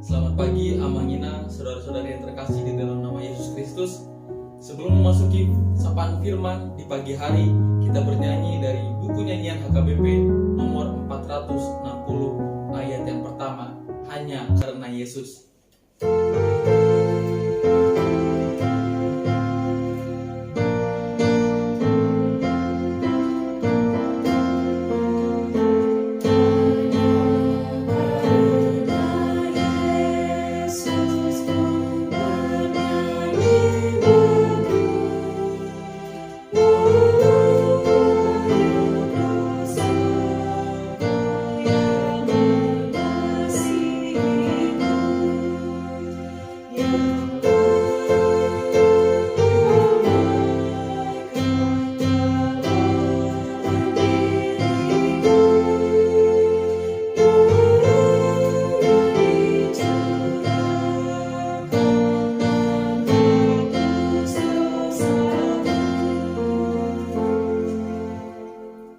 Selamat pagi Amangina, saudara-saudari yang terkasih di dalam nama Yesus Kristus. Sebelum memasuki sapaan firman di pagi hari, kita bernyanyi dari buku nyanyian HKBP nomor 460 ayat yang pertama, Hanya Karena Yesus.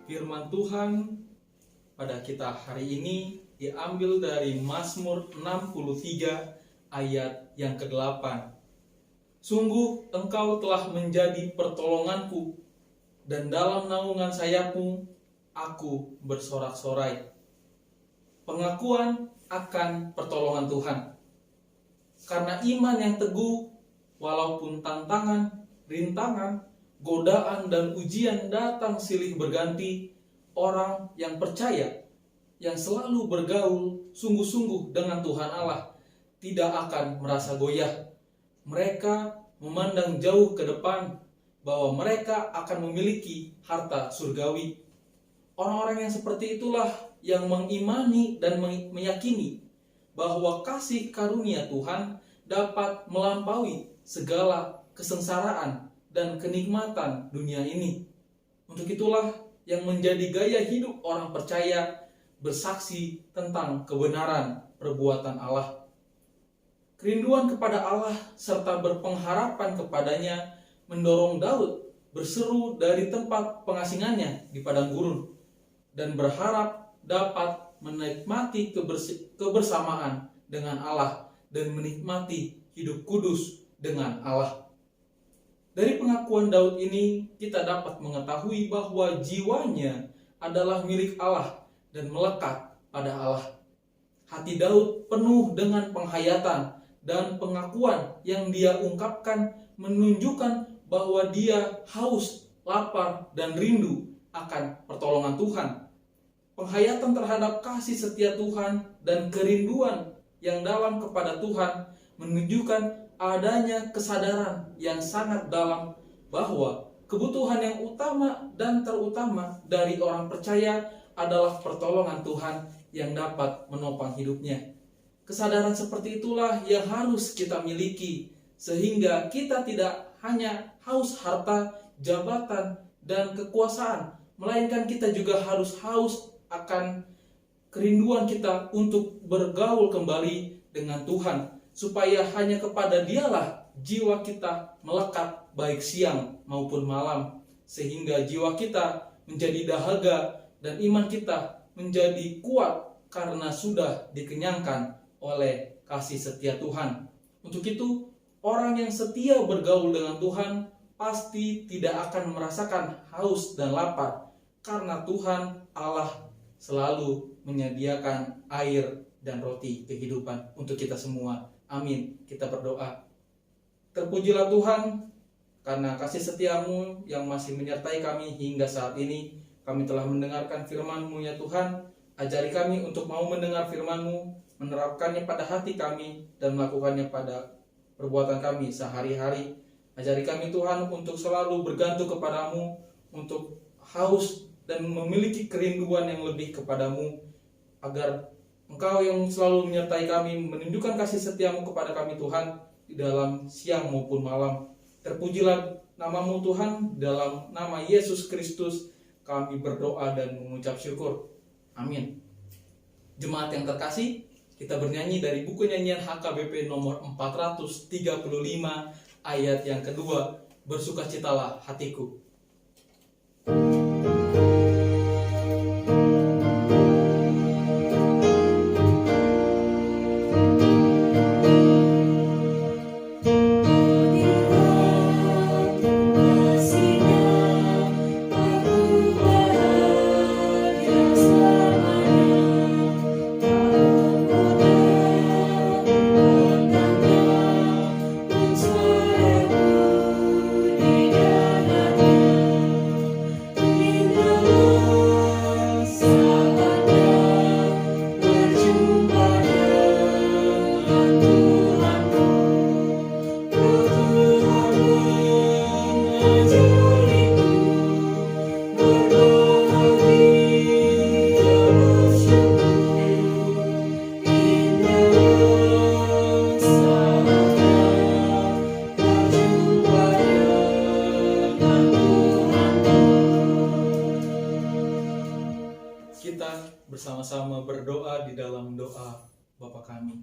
Firman Tuhan pada kita hari ini diambil dari Mazmur 63 ayat yang ke-8. Sungguh engkau telah menjadi pertolonganku, dan dalam naungan sayapmu aku bersorak-sorai. Pengakuan akan pertolongan Tuhan. Karena iman yang teguh, walaupun tantangan, rintangan, godaan dan ujian datang silih berganti, orang yang percaya, yang selalu bergaul sungguh-sungguh dengan Tuhan Allah, tidak akan merasa goyah. Mereka memandang jauh ke depan bahwa mereka akan memiliki harta surgawi. Orang-orang yang seperti itulah yang mengimani dan meyakini bahwa kasih karunia Tuhan dapat melampaui segala kesengsaraan dan kenikmatan dunia ini. Untuk itulah yang menjadi gaya hidup orang percaya bersaksi tentang kebenaran perbuatan Allah. Kerinduan kepada Allah serta berpengharapan kepadanya mendorong Daud berseru dari tempat pengasingannya di padang gurun dan berharap dapat menikmati kebersamaan dengan Allah dan menikmati hidup kudus dengan Allah. Dari pengakuan Daud ini kita dapat mengetahui bahwa jiwanya adalah milik Allah dan melekat pada Allah. Hati Daud penuh dengan penghayatan dan pengakuan yang dia ungkapkan menunjukkan bahwa dia haus, lapar, dan rindu akan pertolongan Tuhan. Penghayatan terhadap kasih setia Tuhan dan kerinduan yang dalam kepada Tuhan menunjukkan adanya kesadaran yang sangat dalam bahwa kebutuhan yang utama dan terutama dari orang percaya adalah pertolongan Tuhan yang dapat menopang hidupnya. Kesadaran seperti itulah yang harus kita miliki, sehingga kita tidak hanya haus harta, jabatan, dan kekuasaan, melainkan kita juga harus haus akan kerinduan kita untuk bergaul kembali dengan Tuhan, supaya hanya kepada Dialah jiwa kita melekat baik siang maupun malam, sehingga jiwa kita menjadi dahaga dan iman kita menjadi kuat karena sudah dikenyangkan oleh kasih setia Tuhan. Untuk itu, orang yang setia bergaul dengan Tuhan pasti tidak akan merasakan haus dan lapar, karena Tuhan Allah selalu menyediakan air dan roti kehidupan untuk kita semua. Amin. Kita berdoa. Terpujilah Tuhan karena kasih setiamu yang masih menyertai kami hingga saat ini. Kami telah mendengarkan firman-Mu ya Tuhan. Ajari kami untuk mau mendengar firman-Mu, menerapkannya pada hati kami, dan melakukannya pada perbuatan kami sehari-hari. Ajari kami Tuhan untuk selalu bergantung kepadamu, untuk haus dan memiliki kerinduan yang lebih kepadamu, agar Engkau yang selalu menyertai kami, menunjukkan kasih setiamu kepada kami Tuhan, di dalam siang maupun malam. Terpujilah nama-Mu Tuhan, dalam nama Yesus Kristus kami berdoa dan mengucap syukur. Amin. Jemaat yang terkasih, kita bernyanyi dari buku nyanyian HKBP nomor 435 ayat yang kedua, Bersukacitalah hatiku. Bapa kami.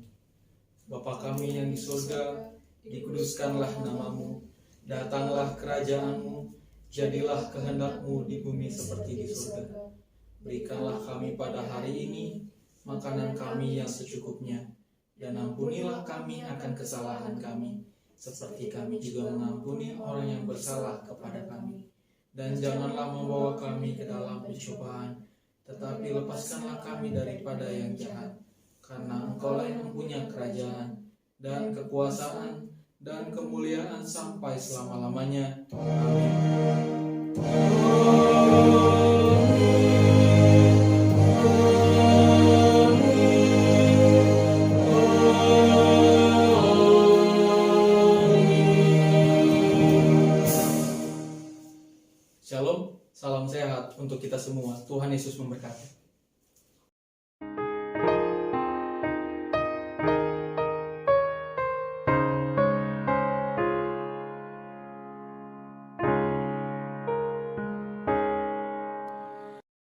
Bapa kami yang di surga, dikuduskanlah namamu, datanglah kerajaanmu, jadilah kehendak-Mu di bumi seperti di surga. Berikanlah kami pada hari ini makanan kami yang secukupnya, dan ampunilah kami akan kesalahan kami, seperti kami juga mengampuni orang yang bersalah kepada kami. Dan janganlah membawa kami ke dalam pencobaan, tetapi lepaskanlah kami daripada yang jahat. Karena Engkaulah yang mempunyai kerajaan, dan kekuasaan, dan kemuliaan sampai selama-lamanya. Amin. Shalom, salam sehat untuk kita semua. Tuhan Yesus memberkati.